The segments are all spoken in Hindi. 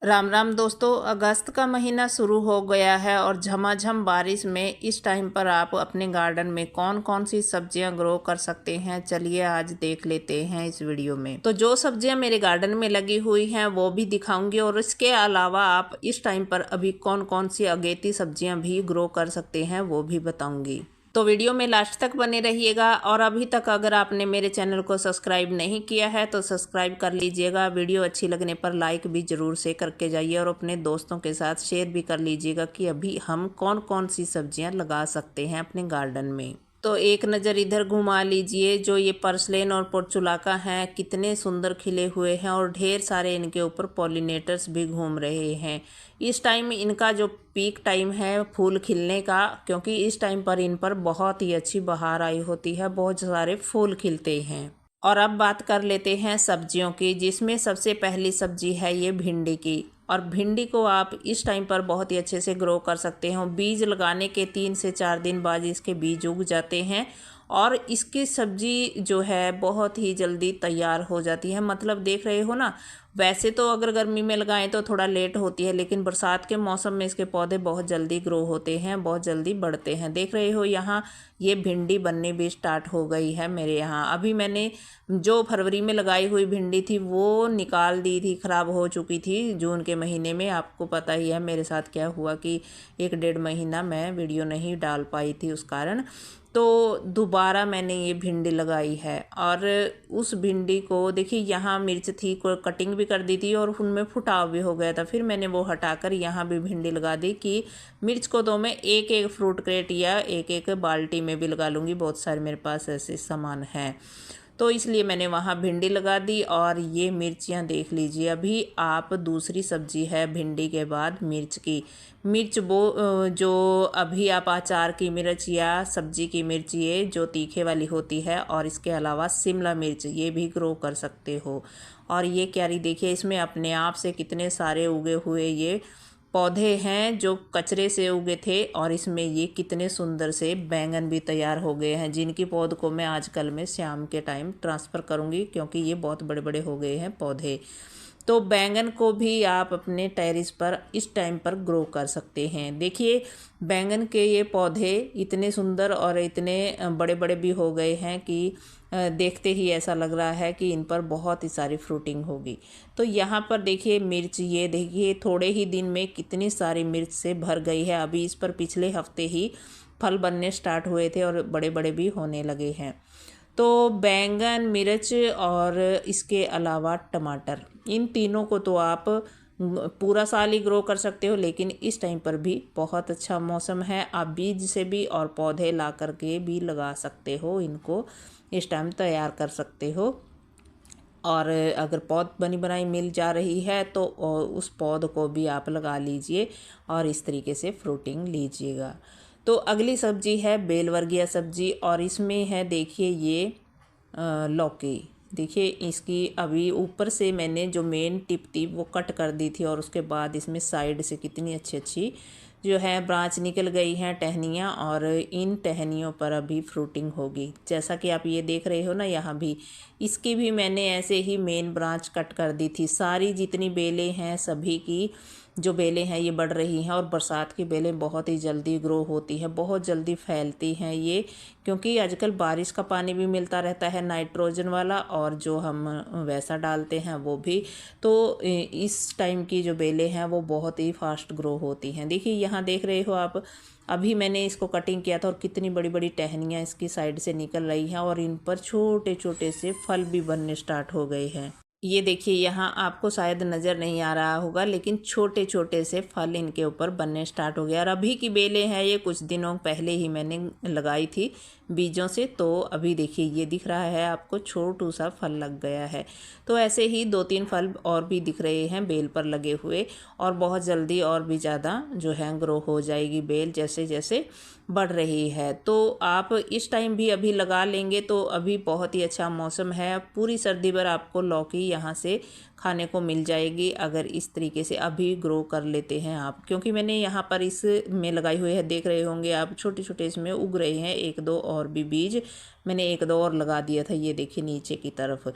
राम राम दोस्तों। अगस्त का महीना शुरू हो गया है और झमाझम बारिश में इस टाइम पर आप अपने गार्डन में कौन कौन सी सब्जियां ग्रो कर सकते हैं, चलिए आज देख लेते हैं इस वीडियो में। तो जो सब्जियां मेरे गार्डन में लगी हुई हैं वो भी दिखाऊंगी और इसके अलावा आप इस टाइम पर अभी कौन कौन सी अगेती सब्जियां भी ग्रो कर सकते हैं वो भी बताऊंगी। तो वीडियो में लास्ट तक बने रहिएगा। और अभी तक अगर आपने मेरे चैनल को सब्सक्राइब नहीं किया है तो सब्सक्राइब कर लीजिएगा। वीडियो अच्छी लगने पर लाइक भी ज़रूर से करके जाइए और अपने दोस्तों के साथ शेयर भी कर लीजिएगा कि अभी हम कौन कौन सी सब्जियां लगा सकते हैं अपने गार्डन में। तो एक नज़र इधर घुमा लीजिए। जो ये पर्सलेन और पोर्चुलाका हैं कितने सुंदर खिले हुए हैं और ढेर सारे इनके ऊपर पॉलिनेटर्स भी घूम रहे हैं। इस टाइम इनका जो पीक टाइम है फूल खिलने का, क्योंकि इस टाइम पर इन पर बहुत ही अच्छी बहार आई होती है, बहुत सारे फूल खिलते हैं। और अब बात कर लेते हैं सब्जियों की, जिसमें सबसे पहली सब्जी है ये भिंडी की। और भिंडी को आप इस टाइम पर बहुत ही अच्छे से ग्रो कर सकते हो। बीज लगाने के 3 से 4 दिन बाद इसके बीज उग जाते हैं और इसकी सब्जी जो है बहुत ही जल्दी तैयार हो जाती है। मतलब देख रहे हो ना, वैसे तो अगर गर्मी में लगाएं तो थोड़ा लेट होती है, लेकिन बरसात के मौसम में इसके पौधे बहुत जल्दी ग्रो होते हैं, बहुत जल्दी बढ़ते हैं। देख रहे हो यहाँ ये भिंडी बनने भी स्टार्ट हो गई है मेरे यहाँ। अभी मैंने जो फरवरी में लगाई हुई भिंडी थी वो निकाल दी थी, ख़राब हो चुकी थी जून के महीने में। आपको पता ही है मेरे साथ क्या हुआ कि 1 डेढ़ महीना मैं वीडियो नहीं डाल पाई थी उस कारण। तो दोबारा मैंने ये भिंडी लगाई है और उस भिंडी को देखिए, यहाँ मिर्च थी, को कटिंग भी कर दी थी और उनमें फुटाव भी हो गया था। फिर मैंने वो हटाकर यहाँ भी भिंडी लगा दी कि मिर्च को तो मैं एक एक फ्रूट क्रेट या एक एक बाल्टी में भी लगा लूँगी, बहुत सारे मेरे पास ऐसे सामान हैं। तो इसलिए मैंने वहाँ भिंडी लगा दी। और ये मिर्चियाँ देख लीजिए, अभी आप दूसरी सब्जी है भिंडी के बाद मिर्च की। मिर्च वो जो अभी आप अचार की मिर्च या सब्जी की मिर्च, ये जो तीखे वाली होती है, और इसके अलावा शिमला मिर्च ये भी ग्रो कर सकते हो। और ये क्यारी देखिए, इसमें अपने आप से कितने सारे उगे हुए ये पौधे हैं जो कचरे से उगे थे। और इसमें ये कितने सुंदर से बैंगन भी तैयार हो गए हैं, जिनकी पौध को मैं आजकल में शाम के टाइम ट्रांसफ़र करूँगी, क्योंकि ये बहुत बड़े बड़े हो गए हैं पौधे। तो बैंगन को भी आप अपने टेरेस पर इस टाइम पर ग्रो कर सकते हैं। देखिए बैंगन के ये पौधे इतने सुंदर और इतने बड़े बड़े भी हो गए हैं कि देखते ही ऐसा लग रहा है कि इन पर बहुत ही सारी फ्रूटिंग होगी। तो यहाँ पर देखिए मिर्च, ये देखिए थोड़े ही दिन में कितनी सारी मिर्च से भर गई है। अभी इस पर पिछले हफ्ते ही फल बनने स्टार्ट हुए थे और बड़े बड़े भी होने लगे हैं। तो बैंगन, मिर्च और इसके अलावा टमाटर, इन तीनों को तो आप पूरा साल ही ग्रो कर सकते हो, लेकिन इस टाइम पर भी बहुत अच्छा मौसम है। आप बीज से भी और पौधे ला करके भी लगा सकते हो, इनको इस टाइम तैयार कर सकते हो। और अगर पौध बनी बनाई मिल जा रही है तो उस पौध को भी आप लगा लीजिए और इस तरीके से फ्रूटिंग लीजिएगा। तो अगली सब्जी है बेलवर्गीय सब्जी और इसमें है देखिए ये लौकी। देखिए इसकी अभी ऊपर से मैंने जो मेन टिप थी वो कट कर दी थी और उसके बाद इसमें साइड से कितनी अच्छी अच्छी जो है ब्रांच निकल गई हैं, टहनियाँ, और इन टहनियों पर अभी फ्रूटिंग होगी। जैसा कि आप ये देख रहे हो ना, यहाँ भी इसकी भी मैंने ऐसे ही मेन ब्रांच कट कर दी थी। सारी जितनी बेलें हैं सभी की जो बेलें हैं ये बढ़ रही हैं और बरसात की बेलें बहुत ही जल्दी ग्रो होती हैं, बहुत जल्दी फैलती हैं ये, क्योंकि आजकल बारिश का पानी भी मिलता रहता है नाइट्रोजन वाला, और जो हम वैसा डालते हैं वो भी। तो इस टाइम की जो बेलें हैं वो बहुत ही फास्ट ग्रो होती हैं। देखिए यहाँ देख रहे हो आप, अभी मैंने इसको कटिंग किया था और कितनी बड़ी बड़ी टहनियाँ इसकी साइड से निकल रही हैं और इन पर छोटे छोटे से फल भी बनने स्टार्ट हो गए हैं। ये देखिए यहाँ आपको शायद नज़र नहीं आ रहा होगा, लेकिन छोटे छोटे से फल इनके ऊपर बनने स्टार्ट हो गया। और अभी की बेलें हैं, ये कुछ दिनों पहले ही मैंने लगाई थी बीजों से। तो अभी देखिए ये दिख रहा है आपको, छोटू सा फल लग गया है। तो ऐसे ही 2-3 फल और भी दिख रहे हैं बेल पर लगे हुए, और बहुत जल्दी और भी ज़्यादा जो है ग्रो हो जाएगी बेल जैसे जैसे बढ़ रही है। तो आप इस टाइम भी अभी लगा लेंगे तो अभी बहुत ही अच्छा मौसम है। पूरी सर्दी भर आपको लौकी यहाँ से खाने को मिल जाएगी अगर इस तरीके से अभी ग्रो कर लेते हैं आप। क्योंकि मैंने यहाँ पर इस में लगाई हुई है, देख रहे होंगे आप, छोटे छोटे इसमें उग रहे हैं। 1-2 और भी बीज मैंने 1-2 और लगा दिया था, ये देखिए नीचे की तरफ।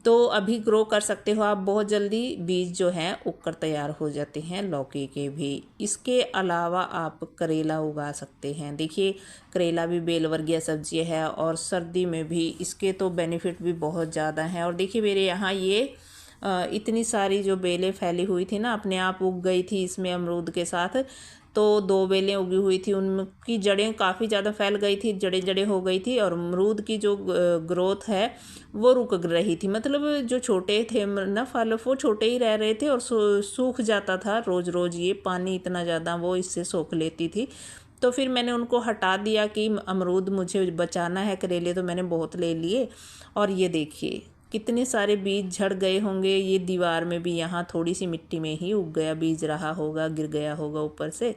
तो अभी ग्रो कर सकते हो आप। बहुत जल्दी बीज जो हैं उगकर तैयार हो जाते हैं लौकी के भी। इसके अलावा आप करेला उगा सकते हैं। देखिए करेला भी बेल वर्गीय सब्जी है और सर्दी में भी इसके तो बेनिफिट भी बहुत ज़्यादा हैं। और देखिए मेरे यहाँ ये इतनी सारी जो बेलें फैली हुई थी ना, अपने आप उग गई थी इसमें अमरूद के साथ। तो 2 बेलें उगी हुई थी, उनकी जड़ें काफ़ी ज़्यादा फैल गई थी, जड़ें जड़ें हो गई थी और अमरूद की जो ग्रोथ है वो रुक रही थी। मतलब जो छोटे थे ना फल, वो छोटे ही रह रहे थे और सूख जाता था रोज़ रोज़। ये पानी इतना ज़्यादा वो इससे सोख लेती थी। तो फिर मैंने उनको हटा दिया कि अमरूद मुझे बचाना है। करेले तो मैंने बहुत ले लिए। और ये देखिए कितने सारे बीज झड़ गए होंगे। ये दीवार में भी यहाँ थोड़ी सी मिट्टी में ही उग गया, बीज रहा होगा, गिर गया होगा ऊपर से।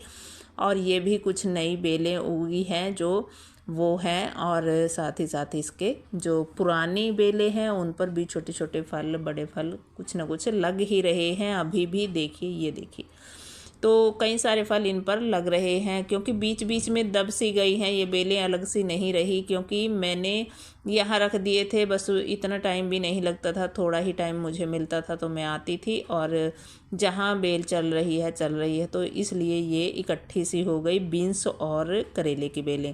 और ये भी कुछ नई बेलें उगी हैं जो वो हैं। और साथ ही साथ इसके जो पुरानी बेलें हैं उन पर भी छोटे छोटे फल, बड़े फल कुछ ना कुछ लग ही रहे हैं अभी भी। देखिए ये देखिए, तो कई सारे फल इन पर लग रहे हैं क्योंकि बीच बीच में दब सी गई हैं ये बेलें, अलग सी नहीं रही। क्योंकि मैंने यहाँ रख दिए थे, बस इतना टाइम भी नहीं लगता था, थोड़ा ही टाइम मुझे मिलता था तो मैं आती थी और जहाँ बेल चल रही है तो इसलिए ये इकट्ठी सी हो गई बीन्स और करेले की बेलें।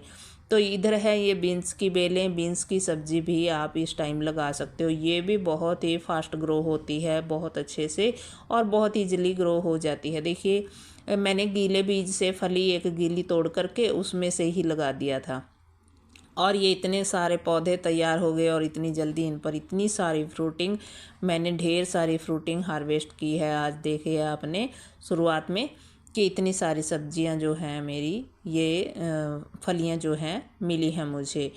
तो इधर है ये बीन्स की बेलें। बीन्स की सब्ज़ी भी आप इस टाइम लगा सकते हो। ये भी बहुत ही फास्ट ग्रो होती है, बहुत अच्छे से और बहुत ईजिली ग्रो हो जाती है। देखिए मैंने गीले बीज से फली एक गीली तोड़ करके उसमें से ही लगा दिया था और ये इतने सारे पौधे तैयार हो गए और इतनी जल्दी इन पर इतनी सारी फ्रूटिंग। मैंने ढेर सारी फ्रूटिंग हार्वेस्ट की है। आज देखिए आपने शुरुआत में कि इतनी सारी सब्जियां जो हैं मेरी, ये फलियां जो हैं मिली हैं मुझे।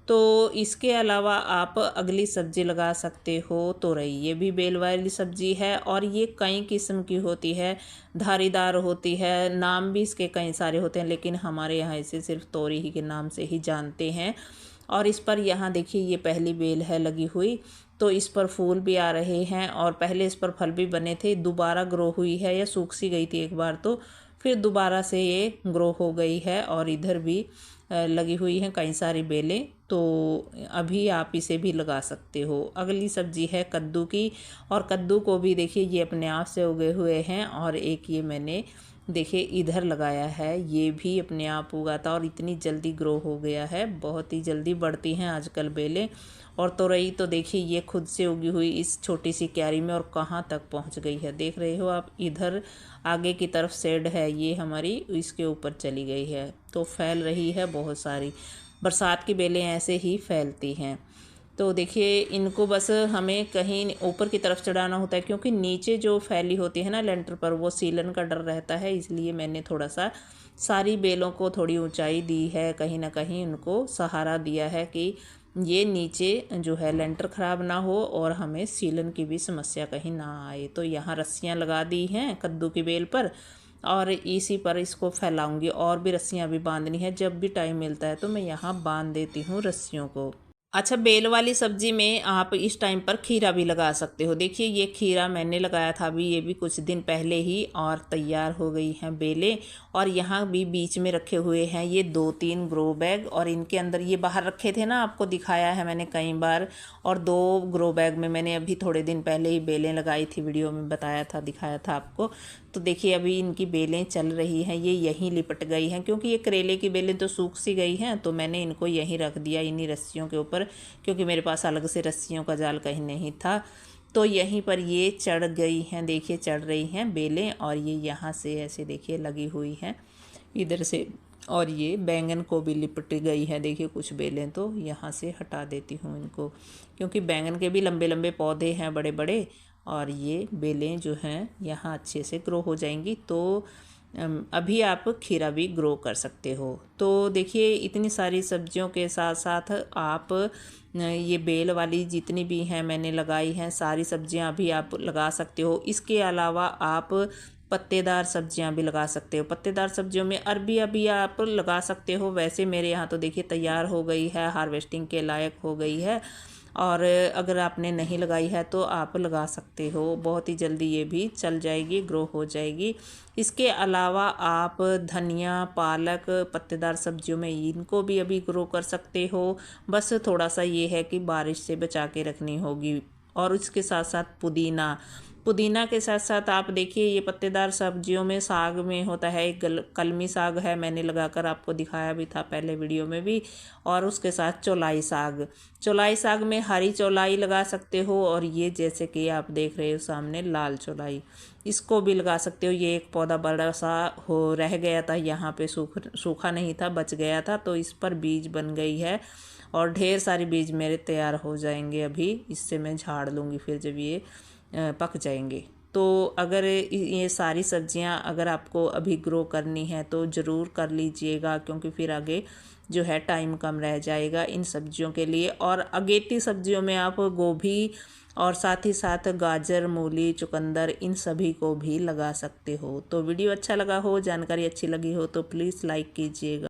तो इसके अलावा आप अगली सब्ज़ी लगा सकते हो तोरई। ये भी बेल वाली सब्ज़ी है और ये कई किस्म की होती है, धारीदार होती है, नाम भी इसके कई सारे होते हैं, लेकिन हमारे यहाँ इसे सिर्फ तोरी ही के नाम से ही जानते हैं। और इस पर यहाँ देखिए ये पहली बेल है लगी हुई, तो इस पर फूल भी आ रहे हैं और पहले इस पर फल भी बने थे। दोबारा ग्रो हुई है, या सूख सी गई थी एक बार तो फिर दोबारा से ये ग्रो हो गई है। और इधर भी लगी हुई हैं कई सारी बेलें, तो अभी आप इसे भी लगा सकते हो। अगली सब्जी है कद्दू की, और कद्दू को भी देखिए ये अपने आप से उगे हुए हैं। और एक ये मैंने देखिए इधर लगाया है, ये भी अपने आप उगा था और इतनी जल्दी ग्रो हो गया है, बहुत ही जल्दी बढ़ती हैं आजकल बेलें। और तोरई तो देखिए ये खुद से उगी हुई इस छोटी सी क्यारी में और कहाँ तक पहुँच गई है, देख रहे हो आप। इधर आगे की तरफ शेड है ये हमारी, इसके ऊपर चली गई है तो फैल रही है बहुत सारी। बरसात की बेलें ऐसे ही फैलती हैं। तो देखिए इनको बस हमें कहीं ऊपर की तरफ चढ़ाना होता है क्योंकि नीचे जो फैली होती है ना लेंटर पर, वो सीलन का डर रहता है। इसलिए मैंने थोड़ा सा सारी बेलों को थोड़ी ऊंचाई दी है, कहीं ना कहीं उनको सहारा दिया है कि ये नीचे जो है लेंटर ख़राब ना हो और हमें सीलन की भी समस्या कहीं ना आए। तो यहाँ रस्सियाँ लगा दी हैं कद्दू की बेल पर और इसी पर इसको फैलाऊंगी। और भी रस्सियाँ भी बांधनी है, जब भी टाइम मिलता है तो मैं यहाँ बांध देती हूँ रस्सियों को। अच्छा, बेल वाली सब्ज़ी में आप इस टाइम पर खीरा भी लगा सकते हो। देखिए ये खीरा मैंने लगाया था अभी, ये भी कुछ दिन पहले ही, और तैयार हो गई हैं बेलें। और यहाँ भी बीच में रखे हुए हैं ये 2-3 ग्रो बैग, और इनके अंदर ये बाहर रखे थे ना, आपको दिखाया है मैंने कई बार। और 2 ग्रो बैग में मैंने अभी थोड़े दिन पहले ही बेलें लगाई थी, वीडियो में बताया था, दिखाया था आपको। तो देखिए अभी इनकी बेलें चल रही हैं, ये यहीं लिपट गई हैं क्योंकि ये करेले की बेलें तो सूख सी गई हैं। तो मैंने इनको यहीं रख दिया इन्हीं रस्सियों के ऊपर, क्योंकि मेरे पास अलग से रस्सियों का जाल कहीं नहीं था। तो यहीं पर ये चढ़ गई हैं, देखिए चढ़ रही हैं बेलें। और ये यहाँ से ऐसे देखिए लगी हुई हैं इधर से। और ये बैंगन को भी लिपट गई है, देखिए कुछ बेलें। तो यहाँ से हटा देती हूँ इनको, क्योंकि बैंगन के भी लंबे लंबे पौधे हैं बड़े बड़े, और ये बेलें जो हैं यहाँ अच्छे से ग्रो हो जाएंगी। तो अभी आप खीरा भी ग्रो कर सकते हो। तो देखिए इतनी सारी सब्जियों के साथ साथ आप ये बेल वाली जितनी भी हैं मैंने लगाई हैं, सारी सब्जियां भी आप लगा सकते हो। इसके अलावा आप पत्तेदार सब्जियां भी लगा सकते हो। पत्तेदार सब्जियों में अरबी अभी आप लगा सकते हो। वैसे मेरे यहाँ तो देखिए तैयार हो गई है, हार्वेस्टिंग के लायक हो गई है। और अगर आपने नहीं लगाई है तो आप लगा सकते हो, बहुत ही जल्दी ये भी चल जाएगी, ग्रो हो जाएगी। इसके अलावा आप धनिया, पालक, पत्तेदार सब्जियों में इनको भी अभी ग्रो कर सकते हो। बस थोड़ा सा ये है कि बारिश से बचा के रखनी होगी और उसके साथ साथ पुदीना। पुदीना के साथ साथ आप देखिए ये पत्तेदार सब्जियों में, साग में होता है एक कलमी साग है, मैंने लगाकर आपको दिखाया भी था पहले वीडियो में भी। और उसके साथ चौलाई साग। चौलाई साग में हरी चौलाई लगा सकते हो, और ये जैसे कि आप देख रहे हो सामने लाल चौलाई, इसको भी लगा सकते हो। ये एक पौधा बड़ा सा हो रह गया था यहाँ पे, सूखा नहीं था, बच गया था, तो इस पर बीज बन गई है और ढेर सारे बीज मेरे तैयार हो जाएंगे। अभी इससे मैं झाड़ लूँगी फिर जब ये पक जाएंगे। तो अगर ये सारी सब्जियां अगर आपको अभी ग्रो करनी है तो ज़रूर कर लीजिएगा, क्योंकि फिर आगे जो है टाइम कम रह जाएगा इन सब्जियों के लिए। और अगेती सब्जियों में आप गोभी और साथ ही साथ गाजर, मूली, चुकंदर, इन सभी को भी लगा सकते हो। तो वीडियो अच्छा लगा हो, जानकारी अच्छी लगी हो तो प्लीज़ लाइक कीजिएगा।